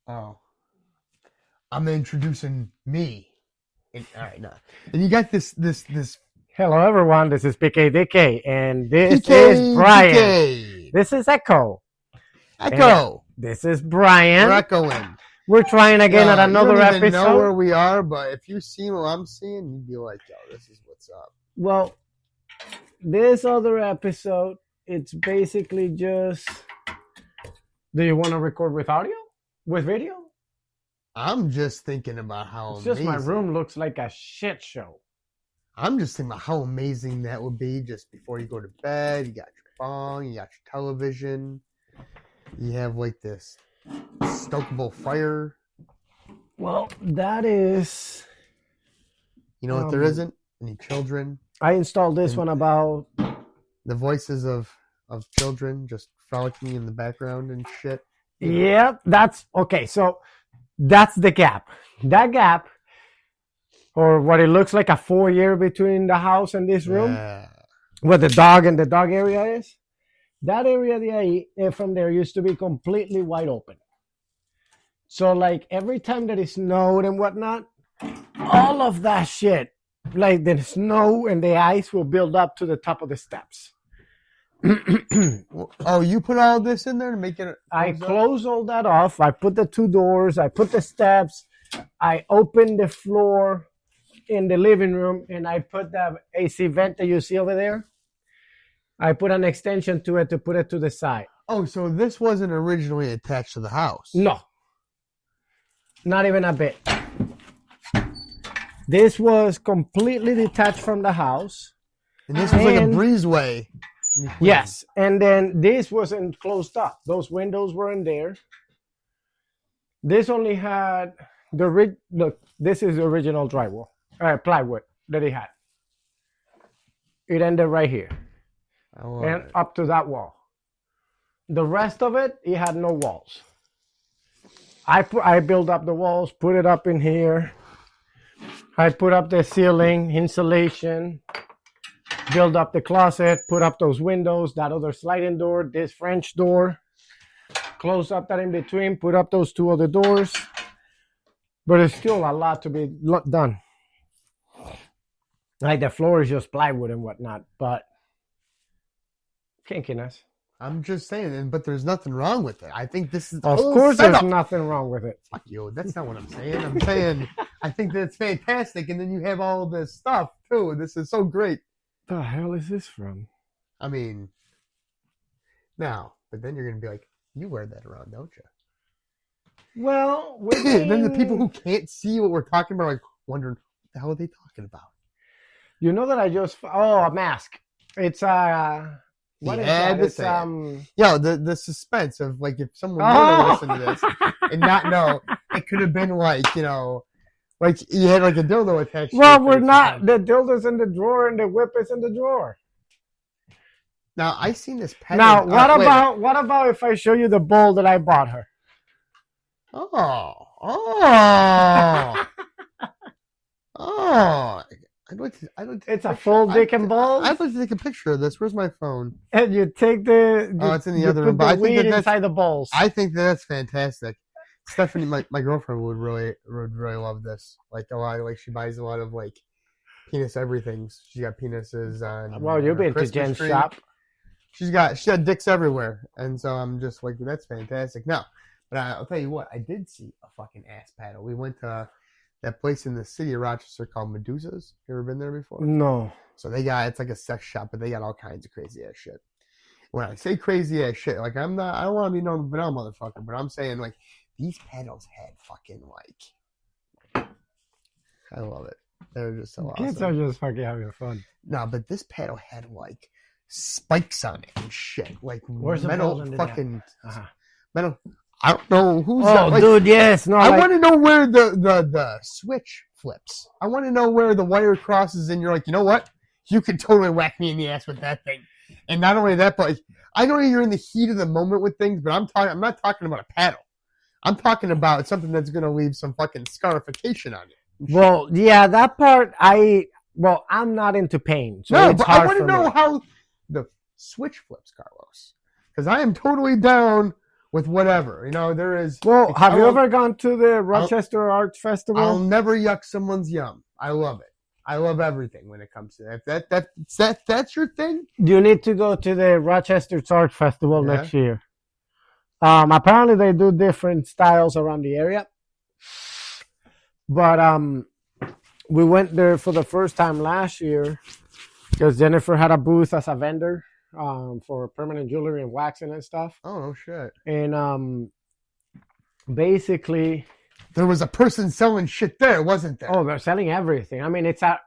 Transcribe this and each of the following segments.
Oh, I'm introducing me. All right, no. And you got this. Hello, everyone. This is PKDK, and this PK, is Brian. PK. This is Echo. Echo. This is Brian. We're echoing. We're trying again at another you don't even episode. know where we are, but if you see what I'm seeing, you'd be like, "Yo, this is what's up." Well, this other episode, it's basically just. Do you want to record with audio, with video? I'm just thinking about how It's amazing. just my room looks like a shit show. I'm just thinking about how amazing that would be just before you go to bed. You got your phone, you got your television, you have like this stokeable fire. Well, that is. You know what there isn't? Any children. I installed this one about. The voices of children just frolicking in the background and shit. Yep, that's okay. So that's the gap. That gap, or what it looks like a foyer between the house and this room, where the dog and the dog area is. That area there, from there used to be completely wide open. So like every time that it snowed and whatnot, all of that shit, like the snow and the ice will build up to the top of the steps. Oh, you put all this in there to make it. I close all that off. I put the two doors. I put the steps. I open the floor in the living room, and I put that AC vent that you see over there. I put an extension to it to put it to the side. Oh, so this wasn't originally attached to the house? No, not even a bit. This was completely detached from the house. And this was like a breezeway. Yes, and then this wasn't closed up. Those windows were in there. This only had look. This is the original drywall, plywood that it had. It ended right here, and up to that wall. The rest of it had no walls. I built up the walls, put it up in here. I put up the ceiling, insulation. Build up the closet, put up those windows, that other sliding door, this French door, close up that in between, put up those two other doors. But it's still a lot to be done. Like the floor is just plywood and whatnot, but kinkiness. I'm just saying, but there's nothing wrong with it. I think this is of course there's nothing wrong with it. Fuck you. That's not what I'm saying. I'm saying I think that's fantastic, and then you have all this stuff too. This is so great. The hell is this from? I mean, now, but then you're going to be like, you wear that around, don't you? Well, then the people who can't see what we're talking about are like wondering, what the hell are they talking about? You know that I just, a mask. It's, what is that? It's, the suspense of like, if someone were to listen to this and not know, it could have been like, like you had like a dildo attached. Well, we're not. The dildo's in the drawer and the whip is in the drawer. Now I seen this. Now what about if I show you the bowl that I bought her? Oh. It's a full dick and balls. I'd like to take a picture of this. Where's my phone? And you take the. It's in the other room. But I think that's inside the bowls. I think that's fantastic. Stephanie, my girlfriend would really love this. Like a lot, like she buys a lot of like penis everything. She got penises on. Well, you've been to Jen's shop. She got dicks everywhere, and so I'm just like, that's fantastic. Now, but I'll tell you what, I did see a fucking ass paddle. We went to that place in the city of Rochester called Medusa's. You ever been there before? No. So it's like a sex shop, but they got all kinds of crazy ass shit. When I say crazy ass shit, like I don't want to be no vanilla motherfucker, but I'm saying like. These paddles had fucking like, I love it. They're just so awesome. Kids are just fucking having fun. No, but this paddle had like spikes on it and shit. Like where's metal the fucking metal. I don't know who's. Oh, like, dude, yes. No, I want to know where the switch flips. I want to know where the wire crosses, and you're like, you know what? You could totally whack me in the ass with that thing. And not only that, but like, I know you're in the heat of the moment with things, but I'm not talking about a paddle. I'm talking about something that's going to leave some fucking scarification on you. Well, yeah, that part, I'm not into pain. So no, it's but hard I want to know how the switch flips, Carlos. Because I am totally down with whatever. You know, there is. Well, like, have I you won't- ever gone to the Rochester Arts Festival? I'll never yuck someone's yum. I love it. I love everything when it comes to that. That's your thing. You need to go to the Rochester Arts Festival Yeah. next year. Apparently they do different styles around the area, but we went there for the first time last year because Jennifer had a booth as a vendor for permanent jewelry and waxing and stuff. Oh no shit! And basically, there was a person selling shit there, wasn't there? oh, they're selling everything. I mean, it's a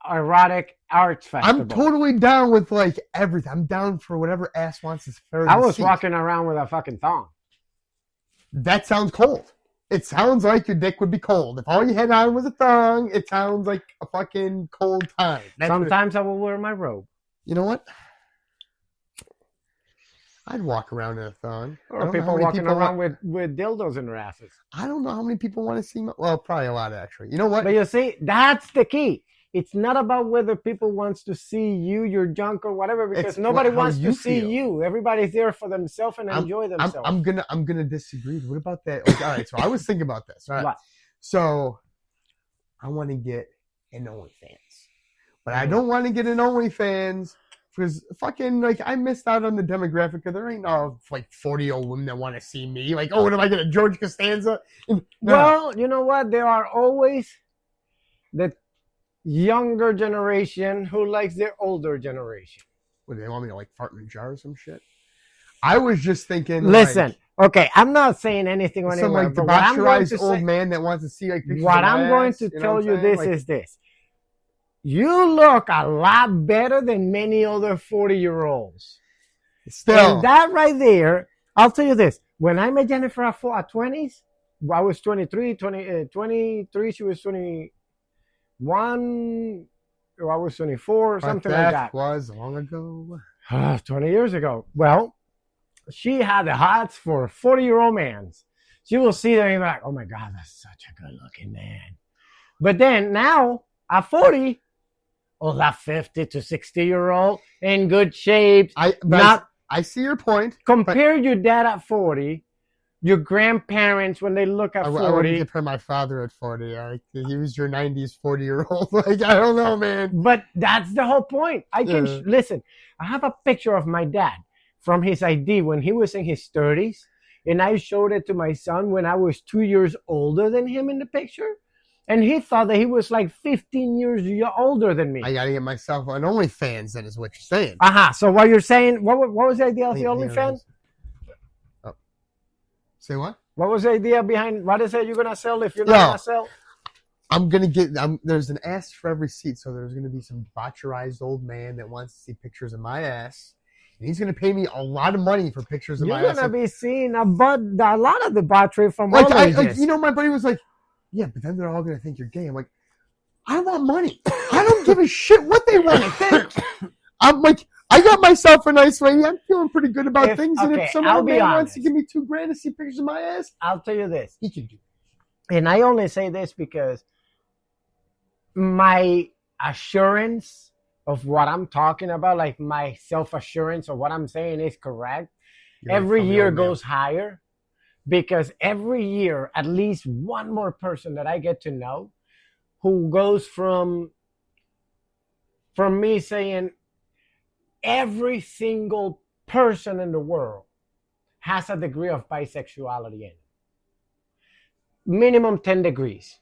erotic arts festival. I'm totally down with like everything. I'm down for whatever ass wants to. I was walking around with a fucking thong. That sounds cold. It sounds like your dick would be cold. If all you had on was a thong, it sounds like a fucking cold time. Sometimes I will wear my robe. You know what? I'd walk around in a thong. Or people walking around with dildos in their asses. I don't know how many people want to see well, probably a lot actually. You know what? But you see, that's the key. It's not about whether people wants to see you, your junk, or whatever, because nobody wants to see you. Everybody's there for themselves and enjoy themselves. I'm gonna disagree. What about that? Like, all right, so I was thinking about this. All right. What? So I want to get an OnlyFans, but I don't want to get an OnlyFans because fucking like I missed out on the demographic. There ain't no like 40-year-old women that want to see me. Like, oh, what am I gonna George Costanza? No. Well, you know what? There are always the younger generation who likes the older generation. What, they want me to like fart in a jar or some shit? I was just thinking. Listen, okay, I'm not saying anything some anywhere, like but what I'm going to old say, man that wants to see like pictures what of my I'm going ass, to you know tell what you I'm saying? this is this. You look a lot better than many other 40-year-olds. Still, And that right there, I'll tell you this. When I met Jennifer at 20s, I was 23, 23, she was 21, or I was 24, something like that. Was long ago. 20 years ago. Well, she had the hots for 40-year-old man. She will see them and be like, oh my God, that's such a good looking man. But then now at 40, oh, that 50 to 60-year-old in good shape. I see your point. Compare your dad at 40, your grandparents when they look at 40. I wouldn't compare my father at 40. He was your 90s 40-year-old. Like, I don't know, man. But that's the whole point. I can listen. I have a picture of my dad from his ID when he was in his 30s, and I showed it to my son when I was 2 years older than him in the picture, and he thought that he was like 15 years older than me. I gotta get myself an OnlyFans. That is what you're saying. So what you're saying? What was the idea of the OnlyFans? Oh. Say what? What was the idea behind? What is it you're gonna sell if you're not gonna sell? I'm gonna get. There's an ass for every seat, so there's gonna be some debaucherized old man that wants to see pictures of my ass, and he's gonna pay me a lot of money for pictures of my ass. You're gonna be seeing a lot of debauchery from all ages. You know, my buddy was like, "Yeah, but then they're all gonna think you're gay." I'm like, I want money. I don't give a shit what they want to think. I'm like, I got myself a nice lady. I'm feeling pretty good about things. And if someone wants to give me $2,000 to see pictures of my ass, I'll tell you this. He can do it. And I only say this because my assurance of what I'm talking about, like my self-assurance of what I'm saying is correct, every year goes higher, because every year at least one more person that I get to know who goes from me saying every single person in the world has a degree of bisexuality in it. Minimum 10 degrees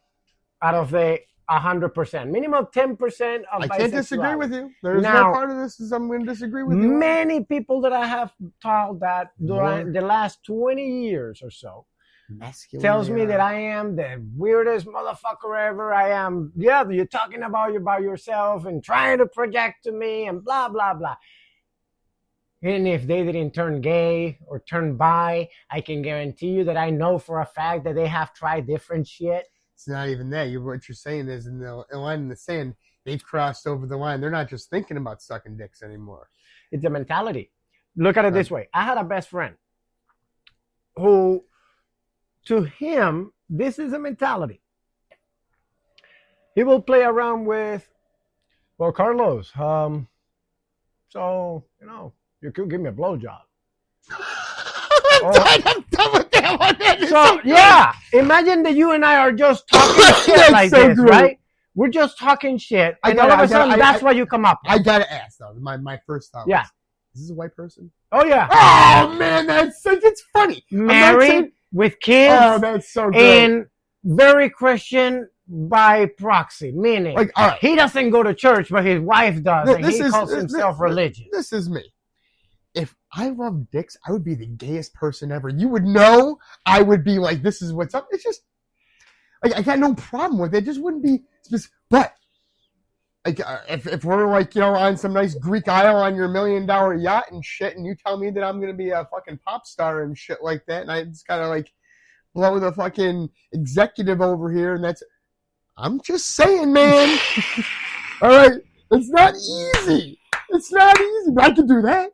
out of the 100%. Minimum 10% of bisexuality. I can't disagree with you. There's no part of this is I'm going to disagree with you. Many people that I have told that during the last 20 years or so tells me that I am the weirdest motherfucker ever. I am, you're talking about yourself and trying to project to me and blah, blah, blah. And if they didn't turn gay or turn bi, I can guarantee you that I know for a fact that they have tried different shit. It's not even that. What you're saying is in the line in the sand, they've crossed over the line. They're not just thinking about sucking dicks anymore. It's a mentality. Look at it this way. I had a best friend who, to him, this is a mentality. He will play around with, well, Carlos, so, you could give me a blowjob. I'm done with that one. That is So good. yeah, imagine that you and I are just talking shit That's like so this, great. right? We're just talking shit, I and gotta- all of I a sudden, gotta- that's what you come up with. I gotta ask though. My first thought. Yeah. Was, is this a white person? Oh yeah, Oh man, that's like it's funny. I'm not married saying- with kids Oh, that's so great. and very Christian by proxy, meaning Like, all right, he doesn't go to church, but his wife does, and This he is- calls this- himself religious. This is me. If I love dicks, I would be the gayest person ever. You would know I would be like, this is what's up. It's just, like, I got no problem with it. It just wouldn't be specific. But, like, if we're, like, you know, on some nice Greek Isle on your $1 million yacht and shit, and you tell me that I'm going to be a fucking pop star and shit like that, and I just gotta, like, blow the fucking executive over here, and that's, I'm just saying, man. All right. It's not easy. It's not easy, but I can do that.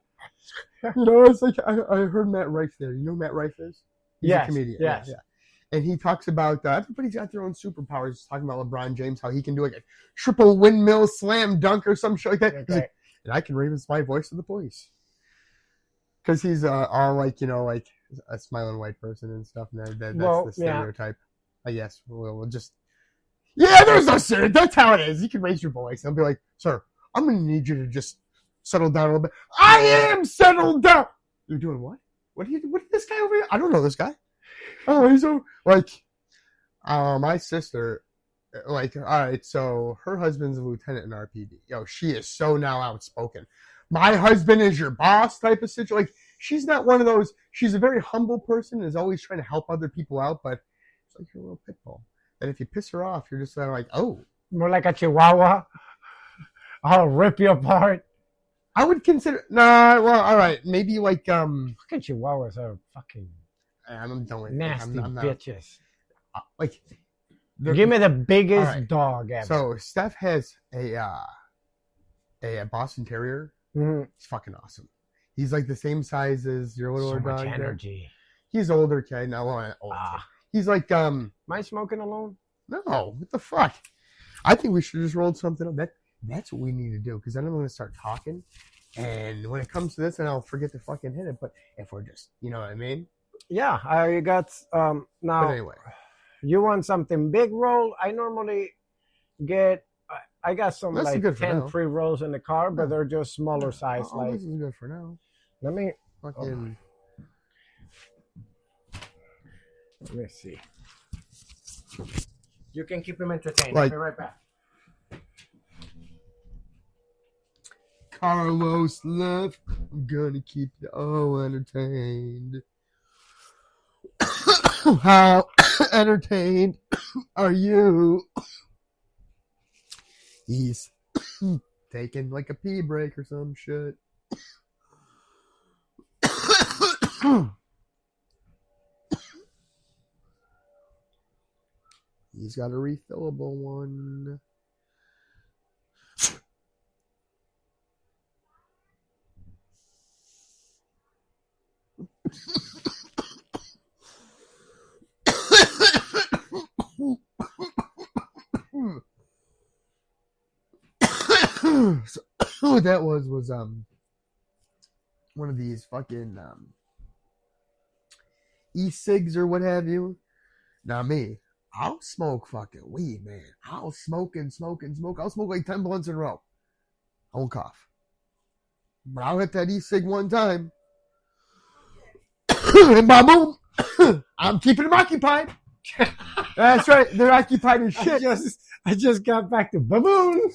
You know, it's like I heard Matt Rife there. You know who Matt Rife is? He's Yes, a comedian. yes. Yeah. And he talks about everybody's got their own superpowers. He's talking about LeBron James, how he can do like a triple windmill slam dunk or some shit like that. He's Okay. like, and I can raise my voice to the police. Because he's all like, you know, like a smiling white person and stuff. And that's Well, the yeah. stereotype. I guess we'll just. Yeah, there's no stereotype. That's how it is. You can raise your voice. I'll be like, sir, I'm going to need you to just settle down a little bit. I am settled down. You're doing what? What is this guy over here? I don't know this guy. Oh, he's so like, my sister, like, all right, so her husband's a lieutenant in RPD. Yo, she is so now outspoken. My husband is your boss type of situation. Like, she's not one of those. She's a very humble person and is always trying to help other people out, but it's like you're a little pit bull. And if you piss her off, you're just like, oh. More like a chihuahua. I'll rip you apart. I would consider well, all right, maybe like Fucking chihuahuas are fucking I'm done with it. nasty I'm not, bitches. like Give me the biggest all right. dog ever. So Steph has a Boston Terrier. Mhm. He's fucking awesome. He's like the same size as your little So much dog. there. energy. He's older kid. No, older. Ah. He's like Am I smoking alone? no, what the fuck? I think we should just roll something up. That's what we need to do because then I'm going to start talking, and when it comes to this, then I'll forget to fucking hit it. But if we're just, you know what I mean? Yeah, I got now. But anyway, You want something big roll? I normally get. I got some This is like good for 10 now. pre-rolls in the car, but they're just smaller size. oh, Like, this is good for now. let me Fucking. see. You can keep him entertained. Like- I'll be right back. Carlos left. I'm gonna keep you all entertained. How entertained are you? He's taking like a pee break or some shit. He's got a refillable one. So, what that was one of these fucking e-cigs or what have you. Now me, I'll smoke fucking weed, man. I'll smoke and smoke and smoke. I'll smoke like 10 blunts in a row. I won't cough. But I'll hit that e-cig one time. And boom, I'm keeping them occupied. That's right. They're occupied as shit. I just got back to baboon.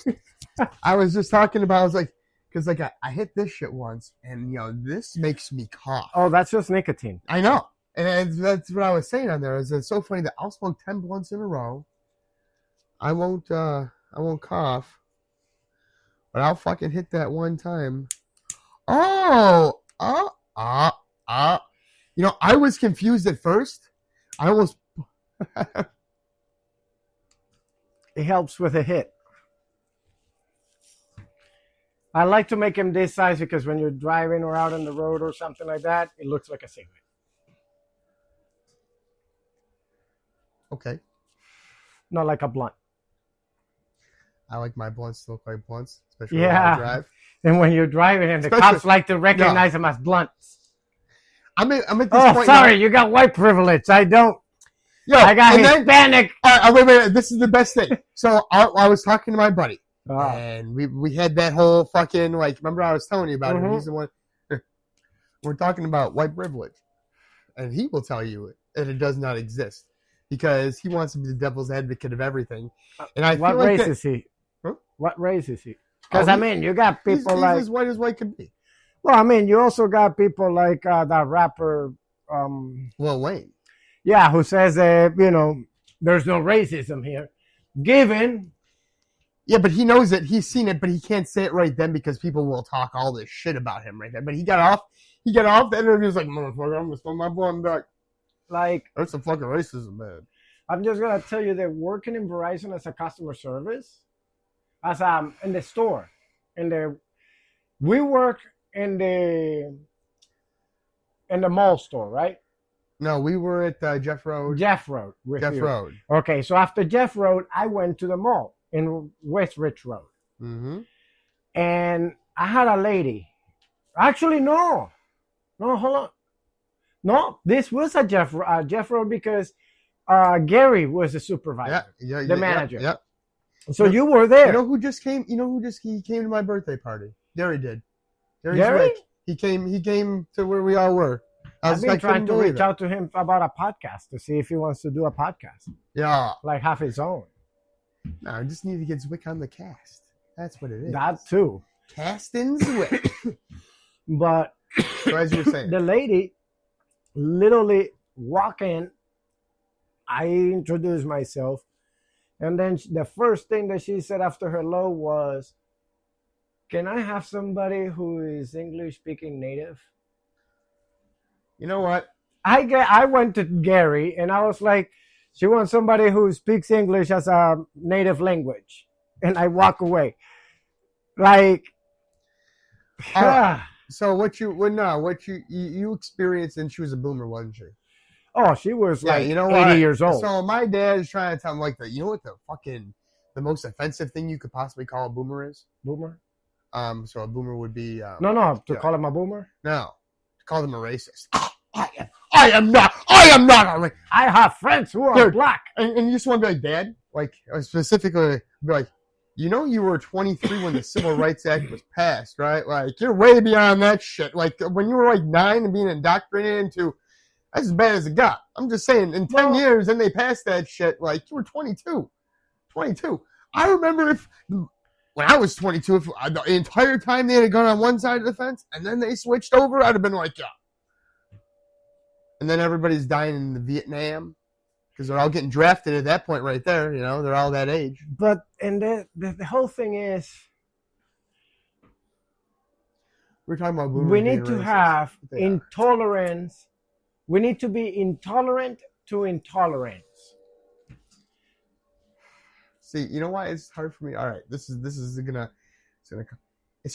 I was just talking about, I was like, because like I hit this shit once, and you know this makes me cough. Oh, that's just nicotine. I know, and that's what I was saying on there. Is it's so funny that I'll smoke 10 blunts in a row. I won't cough, but I'll fucking hit that one time. Oh, you know, I was confused at first. I almost. It helps with a hit. I like to make them this size because when you're driving or out on the road or something like that, it looks like a cigarette. Okay. Not like a blunt. I like my blunts to look like blunts, especially Yeah. when I drive. And when you're driving and the Especially- cops like to recognize them as blunts. I'm at this Oh, point. sorry, Now, you got white privilege. I don't. yo, I got and then, Hispanic. wait. This is the best thing. So I was talking to my buddy, Ah. and we had that whole fucking like. Remember I was telling you about Mhm. it. He's the one. We're talking about white privilege, and he will tell you that it does not exist because he wants to be the devil's advocate of everything. And I What feel like race that, is he? Huh? What race is he? Because Oh, I mean, you got he's people like. as white as white can be. Well, I mean, you also got people like that rapper. Lil Wayne. Yeah, who says there's no racism here, given. Yeah, but he knows it. He's seen it, but he can't say it right then because people will talk all this shit about him right there. But he got off. He got off the interview. He was like, "Motherfucker, I'm gonna spell my blunt back." Like, That's some fucking racism, man. I'm just gonna tell you that working in Verizon as a customer service, as in the store, we work in the mall store, right? No, we were at Jeff Road. Jeff Road. With Jeff you. Road. Okay, so after Jeff Road, I went to the mall in West Ridge Road, Mm-hmm. and I had a lady. Actually, no, hold on. No, this was a Jeff Road because Gary was the supervisor, the manager. Yep. So you were there. You know who just came? He came to my birthday party. Gary did. Gary's Gary? rich. He came to where we all were. I've been trying to reach it. out to him about a podcast to see if he wants to do a podcast, Yeah. like have his own. No, I just need to get Zwick on the cast. That's what it is. That too. Casting Zwick. But So as you were saying. the lady literally walk in. I introduced myself, and then the first thing that she said after hello was, "Can I have somebody who is English speaking native?" You know what? I went to Gary and I was like, "She wants somebody who speaks English as a native language," and I walk away. Like, All right. So what you experienced, and she was a boomer, wasn't she? oh, she was like you know 80 what? years old. So my dad is trying to tell him like you know what the most offensive thing you could possibly call a boomer is? Boomer? So a boomer would be No, to yeah. call him a boomer. No, to call them a racist. I am not a racist. I have friends who are Dude. black. And you just want to be like, Dad, like specifically be like, you know, you were 23 when the Civil Rights Act was passed, right? Like you're way beyond that shit. Like when you were like 9 and being indoctrinated into, that's as bad as it got. I'm just saying, in 10 years, and they passed that shit. Like you were 22. I remember when I was 22, if the entire time they had gone on one side of the fence, and then they switched over, I'd have been like, yeah. And then everybody's dying in the Vietnam because they're all getting drafted at that point right there. You know, they're all that age. But and the whole thing is, We're talking about boomers we being need to racist. have They are. intolerance. We need to be intolerant to intolerance. See, you know why it's hard for me? All right, it's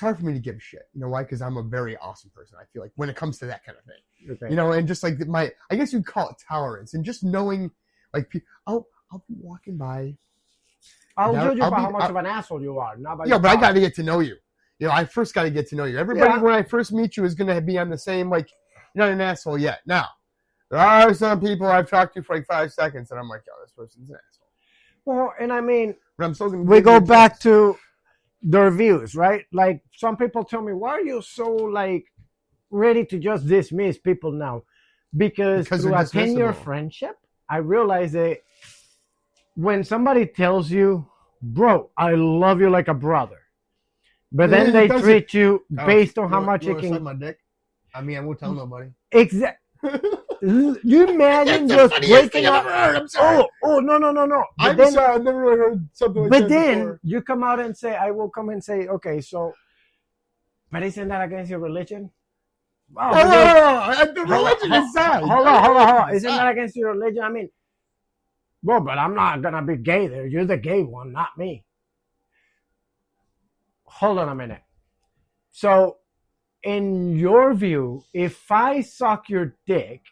hard for me to give a shit. You know why? Because I'm a very awesome person. I feel like when it comes to that kind of thing, Okay. you know, and just like I guess you'd call it tolerance, and just knowing, like, I'll be walking by. I'll Now, judge you I'll by be- how much I'll- of an asshole you are, not by Yeah, your but I power. got to get to know you. You know, I first got to get to know you. Everybody, Yeah. when I first meet you, is going to be on the same, like, you're not an asshole yet. Now, there are some people I've talked to for like 5 seconds, and I'm like, oh, this person's an asshole. Well, and I mean, But I'm still going we go back to the reviews, right? Like some people tell me, why are you so like ready to just dismiss people now? Because Because through they're a 10-year dismissible. friendship, I realize that when somebody tells you, bro, I love you like a brother, but then Yeah, they it doesn't- treat you based on how much you you wanna suck can. my dick? I mean, I won't tell nobody. You imagine That's the just funniest breaking thing I've up. ever heard. I'm sorry. No. But I'm then, sorry. I've never really heard something like but that then before. you come out and say, I will come and say, okay, so, but isn't that against your religion? Wow, The religion aside. Hold on. Isn't that against your religion? I mean, well, but I'm not gonna be gay there. You're the gay one, not me. Hold on a minute. So, in your view, if I suck your dick,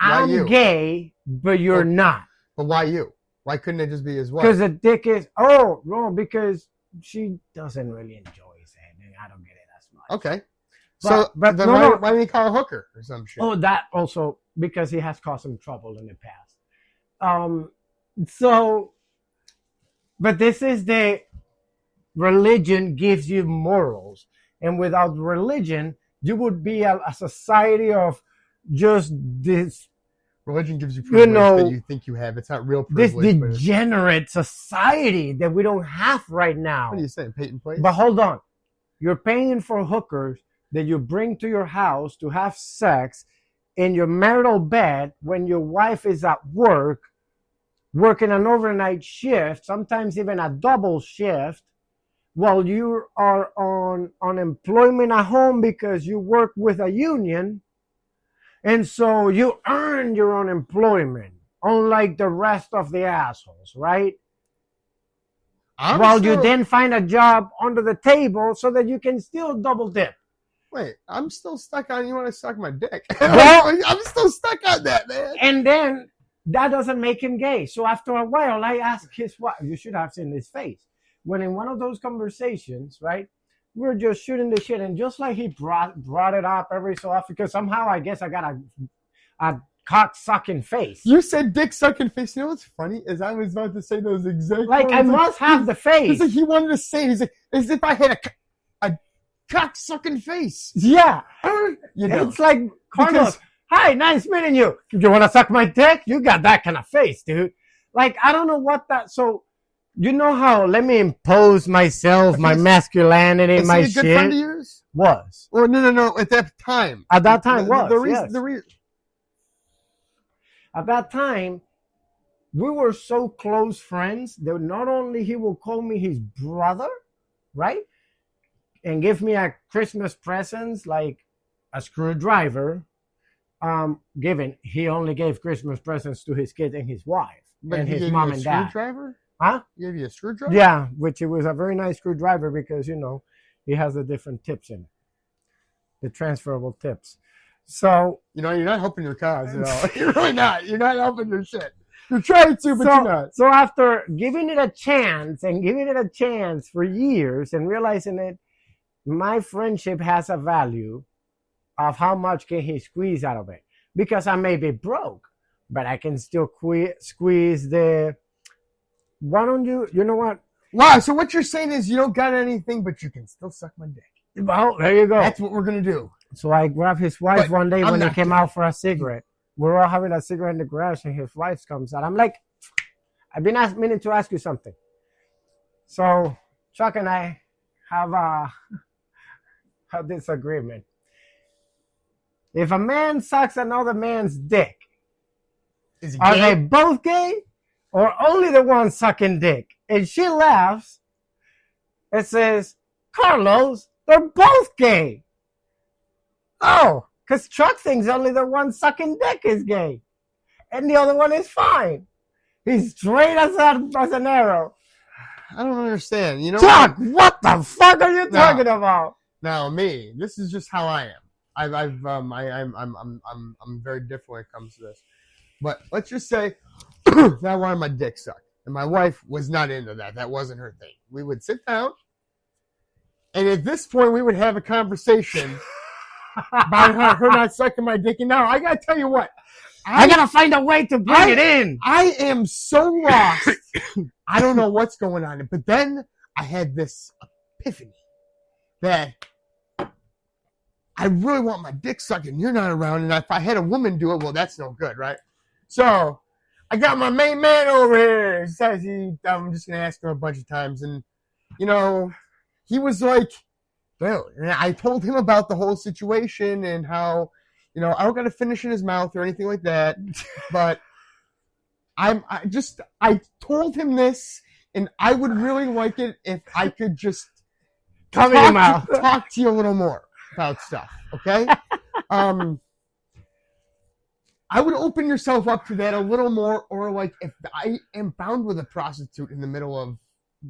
Why I'm you? gay, but you're Well, not. But why you? Why couldn't it just be his wife? Because the dick is, oh, no, because she doesn't really enjoy it, and I don't get it as much. Okay. So, but then no, why didn't he call a hooker or some shit? Oh, that also because he has caused some trouble in the past. So, but this is the religion gives you morals, and without religion, you would be a society of just this, Religion gives you privilege know, that you think you have. It's not real this privilege. but degenerate society that we don't have right now. what are you saying? Peyton Place? But hold on, you're paying for hookers that you bring to your house to have sex in your marital bed when your wife is at work, working an overnight shift, sometimes even a double shift, while you are on unemployment at home because you work with a union. And so you earn your unemployment, unlike the rest of the assholes, right? While you then find a job under the table so that you can still double dip. Wait, I'm still stuck on you want to suck my dick. Well, I'm still stuck on that, man. And then that doesn't make him gay. So after a while, I asked his wife, you should have seen his face. When in one of those conversations, right, we're just shooting the shit. And just like he brought it up every so often, because somehow I guess I got a cock-sucking face. You said dick-sucking face. You know what's funny? Is I was about to say those exact Like, words. I must have the face. He's like, he wanted to say it. He's like, as if I had a cock-sucking face. Yeah. You know. It's like, Carlos, hi, nice meeting you. You want to suck my dick? You got that kind of face, dude. Like, I don't know what that... So, you know how, let me impose myself, my masculinity, is my he a shit. good friend of yours? Was. Well, no. At that time. At that time, The reason. At that time, we were so close friends that not only he will call me his brother, right? And give me a Christmas presents like a screwdriver. Given he only gave Christmas presents to his kid and his wife and his mom and dad. Screwdriver? Huh? He gave you a screwdriver? Yeah, which it was a very nice screwdriver because, you know, he has the different tips in it. The transferable tips. So, you know, you're not helping your cause at all. You're really not. You're not helping your shit. You're trying to, but you're not. So after giving it a chance for years and realizing that my friendship has a value of how much can he squeeze out of it. Because I may be broke, but I can still squeeze the... Why don't you know what? Wow, so what you're saying is you don't got anything, but you can still suck my dick. Well, there you go. That's what we're going to do. So I grabbed his wife one day when he came out for a cigarette. We're all having a cigarette in the garage and his wife comes out. I'm like, I've been meaning to ask you something. So Chuck and I have a disagreement. If a man sucks another man's dick, Is he are gay? they both gay or only the one sucking dick? And she laughs and says, Carlos, they're both gay. Oh, because Chuck thinks only the one sucking dick is gay. And the other one is fine. He's straight as an arrow. I don't understand. You know, Chuck, what the fuck are you talking about? Now, me, this is just how I am. I'm very different when it comes to this. But let's just say that I wanted my dick sucked, and my wife was not into that. That wasn't her thing. We would sit down, and at this point, we would have a conversation about her not sucking my dick. And now I gotta tell you what, I gotta find a way to bring it in. I am so lost. I don't know what's going on. But then I had this epiphany that I really want my dick sucked and you're not around. And if I had a woman do it, well, that's no good, right? So I got my main man over here. He says I'm just going to ask him a bunch of times. And, you know, he was like, well, and I told him about the whole situation and how, you know, I don't got to finish in his mouth or anything like that. But I told him this, and I would really like it if I could just Come in your mouth. talk to you a little more about stuff, okay? I would open yourself up to that a little more, or like if I am found with a prostitute in the middle of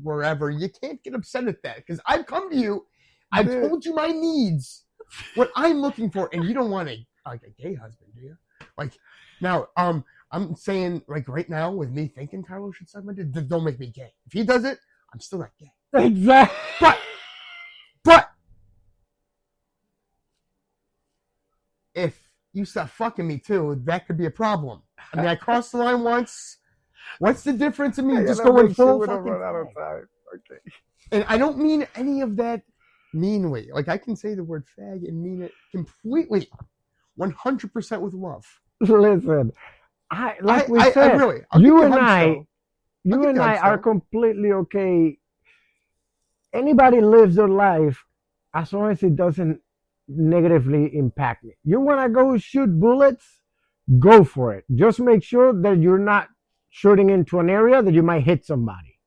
wherever, you can't get upset at that because I've come to you, I've told you my needs, what I'm looking for, and you don't want a gay husband, do you? Like now, I'm saying like right now with me thinking Carlos should suck my dick, don't make me gay. If he does it, I'm still not gay. Exactly. But if you stop fucking me too, that could be a problem. I mean, I crossed the line once. What's the difference in me just going full fucking time. Okay. And I don't mean any of that meanly. Like, I can say the word fag and mean it completely, 100% with love. Listen, we said, I really, you and I are completely okay. Anybody lives their life as long as it doesn't negatively impact me. You want to go shoot bullets? Go for it. Just make sure that you're not shooting into an area that you might hit somebody.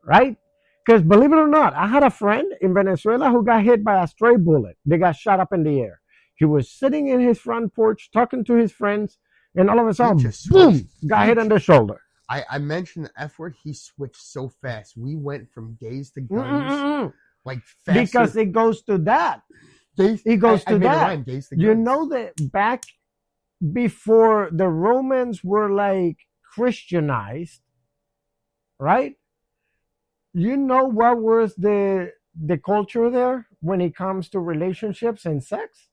Right? Because believe it or not, I had a friend in Venezuela who got hit by a stray bullet. They got shot up in the air. He was sitting in his front porch talking to his friends, and all of a sudden, boom, got hit in the shoulder. I mentioned the F word. He switched so fast. We went from gays to guns. Like faster. Because it goes to that. It goes to that. You know that back before the Romans were like Christianized, right? You know what was the culture there when it comes to relationships and sex?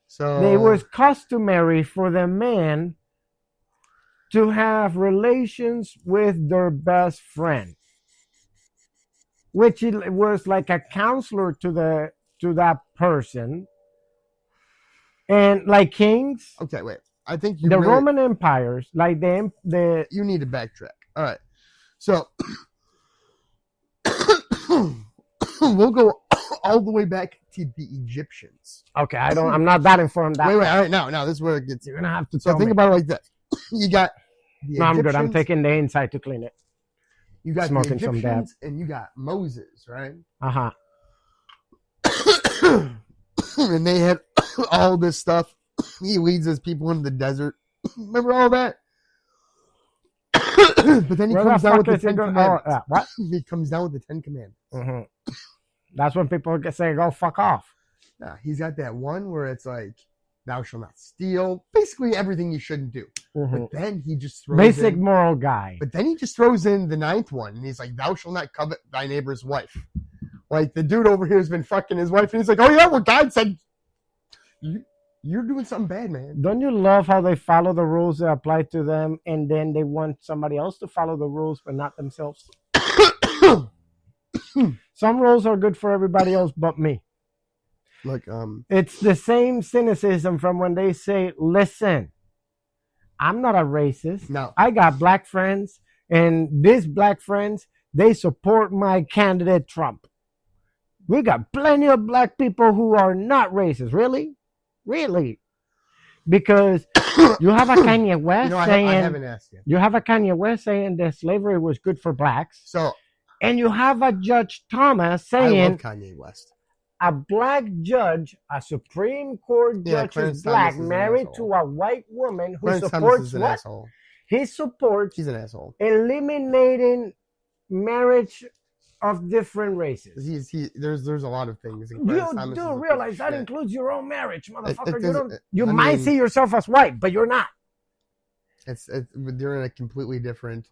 So it was customary for the man to have relations with their best friend, which it was like a counselor to that person. And like kings, okay, wait. I think the Roman empires, like the you need to backtrack. All right, so we'll go all the way back to the Egyptians. Okay, I'm not that informed. Wait, all right, now this is where it gets. You're gonna have to. So think about it like this: you got the no, I'm good. I'm taking the inside to clean it. You got smoking the some dab, and you got Moses, right? And they had all this stuff. He leads his people into the desert. Remember all that? But then he comes down with the Ten Commandments. What? He comes down with the Ten Commandments. Mm-hmm. That's when people say, "Go fuck off." Nah, he's got that one where it's like, "Thou shalt not steal." Basically, everything you shouldn't do. Mm-hmm. But then he just throws basic moral guy. But then he just throws in the 9th one, and he's like, "Thou shalt not covet thy neighbor's wife." Like the dude over here has been fucking his wife, and he's like, "Oh yeah, well God said you're doing something bad, man." Don't you love how they follow the rules that apply to them, and then they want somebody else to follow the rules, but not themselves? Some rules are good for everybody else but me. Like, it's the same cynicism from when they say, "Listen, I'm not a racist. No, I got black friends, and these black friends, they support my candidate Trump. We got plenty of black people who are not racist." Really? Because you have a Kanye West saying, I haven't asked you. You have a Kanye West saying that slavery was good for blacks. So, and you have a Judge Thomas saying, I love Kanye West. A black judge, a Supreme Court judge is black, married to a white woman who supports what? Asshole. He supports He's an asshole. Eliminating marriage of different races. There's a lot of things. You do realize that includes your own marriage, motherfucker. You might see yourself as white, but you're not. They're in a completely different.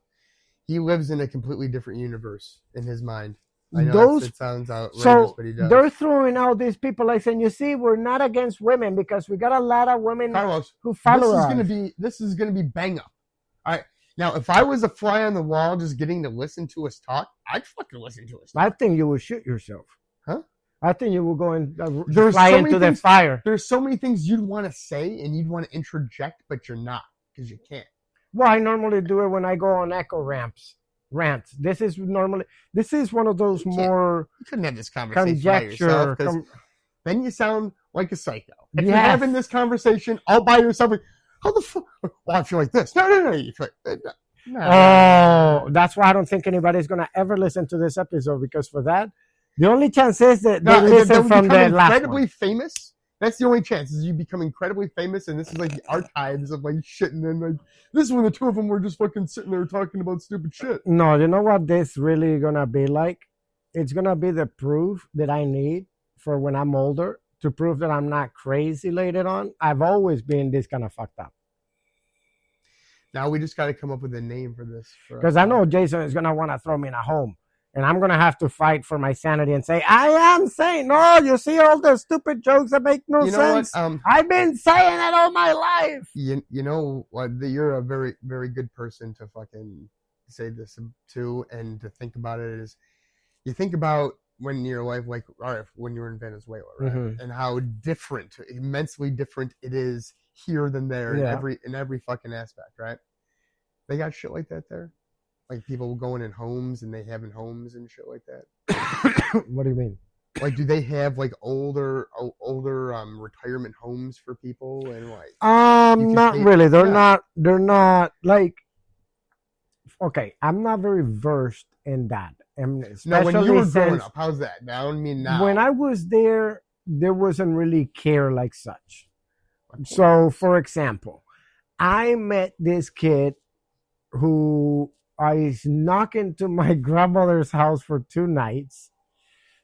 He lives in a completely different universe in his mind. I know it sounds outrageous, but he does. They're throwing out these people like saying, "You see, we're not against women because we got a lot of women Carlos, who follow us." This is gonna be bang up. All right. Now, if I was a fly on the wall just getting to listen to us talk, I'd fucking listen to us talk. I think you would shoot yourself. Huh? I think you will go and fly into the fire. There's so many things you'd want to say and you'd want to interject, but you're not because you can't. Well, I normally do it when I go on echo rants. This is one of those more. You couldn't have this conversation by yourself because then you sound like a psycho. If you're having this conversation all by yourself, how the fuck? Well, I feel like this. No. That's why I don't think anybody's gonna ever listen to this episode because for that, the only chance is that they listen from the last incredibly one. Famous. That's the only chance is you become incredibly famous, and this is like the archives of like shit, and then like this is when the two of them were just fucking sitting there talking about stupid shit. No, you know what this really gonna be like? It's gonna be the proof that I need for when I'm older to prove that I'm not crazy later on. I've always been this kind of fucked up. Now we just got to come up with a name for this. Because I know Jason is gonna want to throw me in a home, And I'm going to have to fight for my sanity and say, I am sane. No, you see all the stupid jokes that make no You know sense. what? I've been saying it all my life. You know what? You're a very, very good person to fucking say this to and to think about it is you think about when your life, like, all right, when you were in Venezuela, right? Mhm. And how different, immensely different it is here than there Yeah. in every fucking aspect, right? They got shit like that there? Like people going in homes and they having homes and shit like that? What do you mean? Like, do they have like older retirement homes for people and like? You can Not pay- really. They're No. not like. Okay, I'm not very versed in that. And No, when you especially were growing since up, how's that? I don't mean now. when I was there wasn't really care like such. So, for example, I met this kid who I snuck into my grandmother's house for 2 nights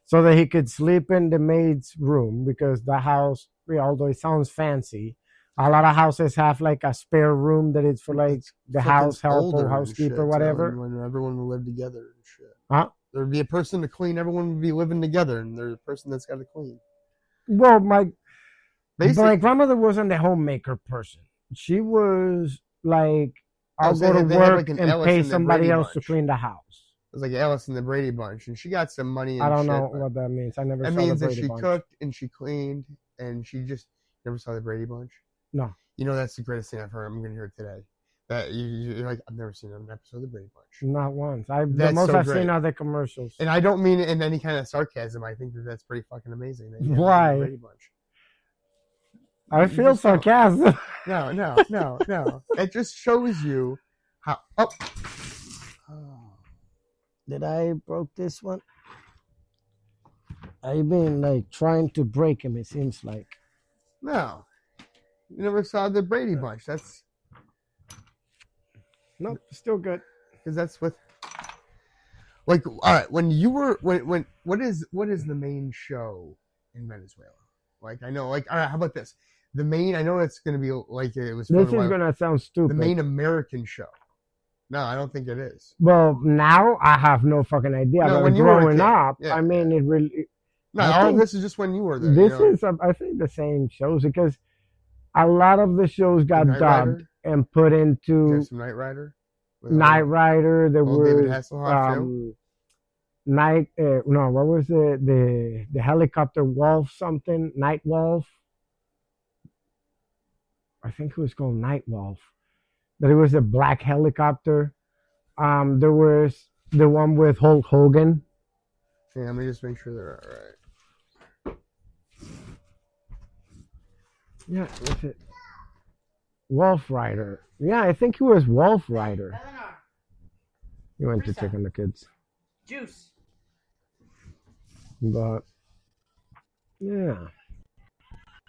so that he could sleep in the maid's room because the house, although it sounds fancy, a lot of houses have like a spare room that is for like the Fucking house help older or and housekeeper, shit, whatever. so when everyone would live together and shit. Huh? There'd be a person to clean. Everyone would be living together, and there's a person that's got to clean. Well, my Basically, grandmother wasn't the homemaker person. She was like, I'll so go to they had, work like, an and Alice pay in the somebody Brady else to Bunch. clean the house. it was like Alice in the Brady Bunch, and she got some money. And I don't shit, know but what that means. I never That saw means the that Brady she Bunch. cooked and she cleaned, and she just never saw the Brady Bunch. No. You know, that's the greatest thing I've heard. I'm gonna hear it today. That you're like, I've never seen an episode of the Brady Bunch. Not once. The That's most so I've great. seen are the commercials. And I don't mean it in any kind of sarcasm. I think that's pretty fucking amazing. That you haven't seen Why? the Brady Bunch. I You feel just don't. sarcasm. No. It just shows you how. Oh. Did I broke this one? I've been like trying to break him. It seems like. No. You never saw the Brady Bunch. That's Nope, still good. because that's what. Like, all right, when you were when what is the main show in Venezuela? Like, I know, like, all right, how about this? The main, I know it's gonna be like it was. This is filmed gonna sound the stupid. main American show. No, I don't think it is. Well, now I have no fucking idea. No, But when you were a growing kid. up, Yeah, I mean, it really. No, I all think this is just when you were there. This you know? is, I think, the same shows because a lot of the shows got Knight dubbed Rider? and put Did you into have some Knight Rider. With Knight Rider. There old David was Hasselhoff too. Night. No, what was the helicopter Wolf something? Night Wolf. I think it was called Night Wolf. That it was a black helicopter. There was the one with Hulk Hogan. Yeah, let me just make sure they're all right. Yeah, what's it? Wolf Rider. Yeah, I think he was Wolf Rider. Eleanor, He went to check on the kids. juice. But yeah.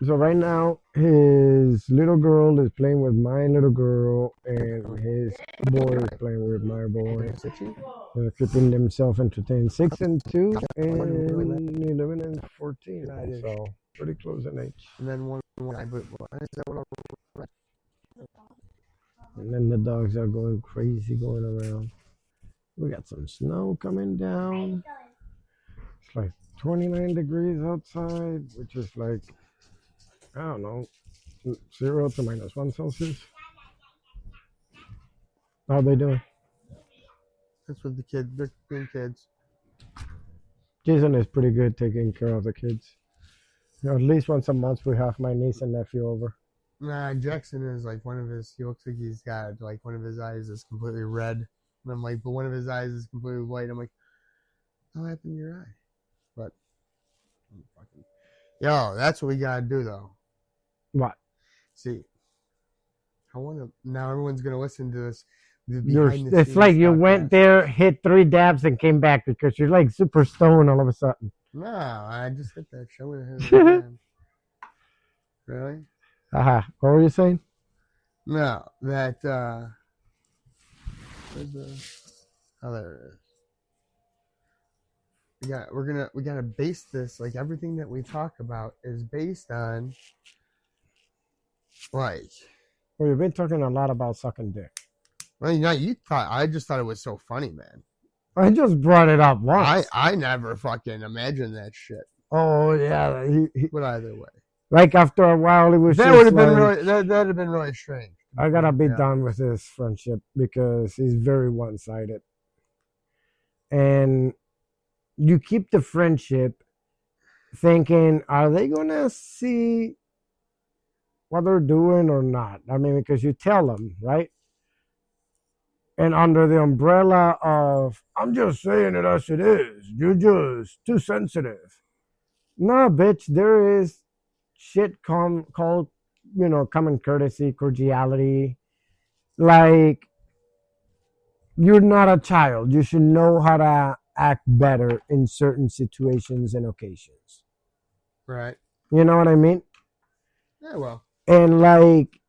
So right now his little girl is playing with my little girl and his boy is playing with my boy. They're keeping themselves entertained. 6 and 2 and 11 and 14. So pretty close in age. And then one I put. Is that one? And then the dogs are going crazy going around. We got some snow coming down. It's like 29 degrees outside, which is like, I don't know, 0 to -1 Celsius. How they doing? That's what the kids. They're being kids. Jason is pretty good taking care of the kids. You know, at least once a month we have my niece and nephew over. Nah, Jackson is like one of his. He looks like he's got like one of his eyes is completely red, and I'm like, but one of his eyes is completely white. I'm like, what happened to your eye? But fucking, yo, that's what we gotta do though. What? See, I want to. Now everyone's gonna listen to this. It's like you went there, hit 3 dabs, and came back because you're like super stoned all of a sudden. No, I just hit that show with him. Really? What were you saying? No, that where's the oh there it is. We gotta base this, like everything that we talk about is based on like Well, you've been talking a lot about sucking dick. well, you thought I just thought it was so funny, man. I just brought it up once. I never fucking imagined that shit. Oh yeah, But either way, like after a while, it was that just would have been like, really that'd have been really strange. I gotta be Yeah. done with this friendship because it's very one-sided, and you keep the friendship thinking, are they gonna see what they're doing or not? I mean, because you tell them, right? And under the umbrella of, I'm just saying it as it is, you're just too sensitive. No, bitch, there is shit called, common courtesy, cordiality. Like, you're not a child. You should know how to act better in certain situations and occasions. Right. You know what I mean? Yeah. Well. And like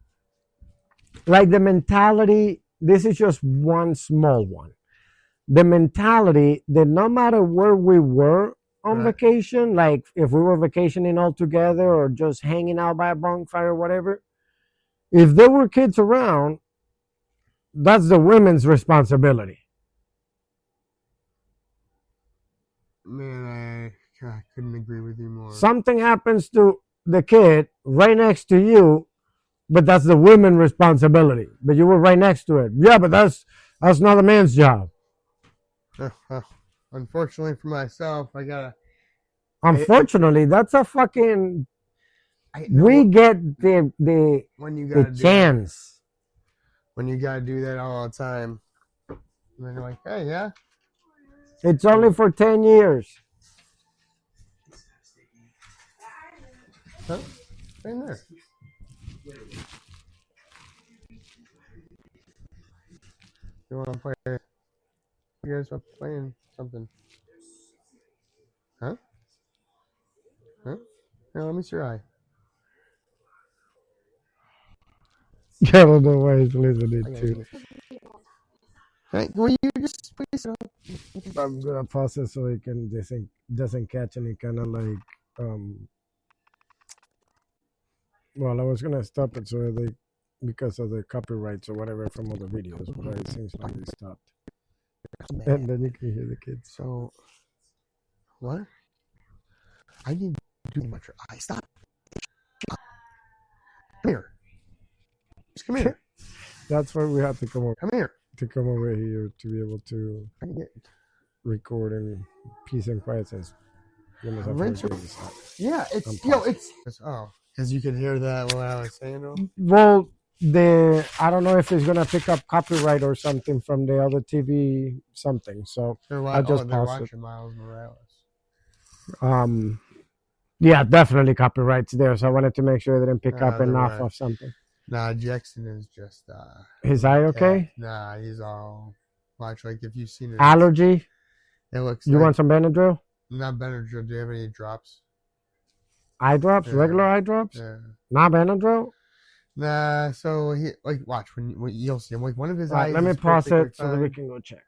the mentality, this is just one small one. The mentality that no matter where we were on Right. vacation, like if we were vacationing all together or just hanging out by a bonfire or whatever, if there were kids around, that's the women's responsibility. Man, I couldn't agree with you more. Something happens to the kid right next to you, but that's the women's responsibility. But you were right next to it. Yeah, but that's not a man's job. Unfortunately for myself, I gotta. Unfortunately, that's a fucking. No, We get the when you gotta chance. when you gotta do that all the time, and then you're like, hey, yeah, It's only for 10 years. huh? In there. You want to play? You guys are playing something? Huh? Huh? Here, let me see your eye. I don't know why he's listening I gotta to. finish. Hey, will you just please? I'm gonna pause it so it can doesn't catch any kind of like well, I was gonna stop it so they because of the copyrights or whatever from other videos, but it seems like they stopped. And then you can hear the kids. So, what? I need to do much. I stop. Come here. Just come here. That's why we have to come Come here. over here to be able to I can get. record in peace and quiet since you must have Rinse to your- do this. Yeah, it's oh, because you could hear that what I was saying. Though. Well, I don't know if it's gonna pick up copyright or something from the other TV something. So I just they're paused it. watching Miles Morales. Yeah, definitely copyrights there. So I wanted to make sure they didn't pick up they're enough right. of something. Nah, Jackson is just His eye okay? Nah, he's all watch like if you've seen it. Allergy? It looks. You like, want some Benadryl? not Benadryl? Do you have any drops? Eye drops? Yeah. Regular eye drops? Yeah. Not Benadryl? Nah. So he watch when you'll see him like one of his All right, eyes. let me is pause perfectly it so that fine. we can go check.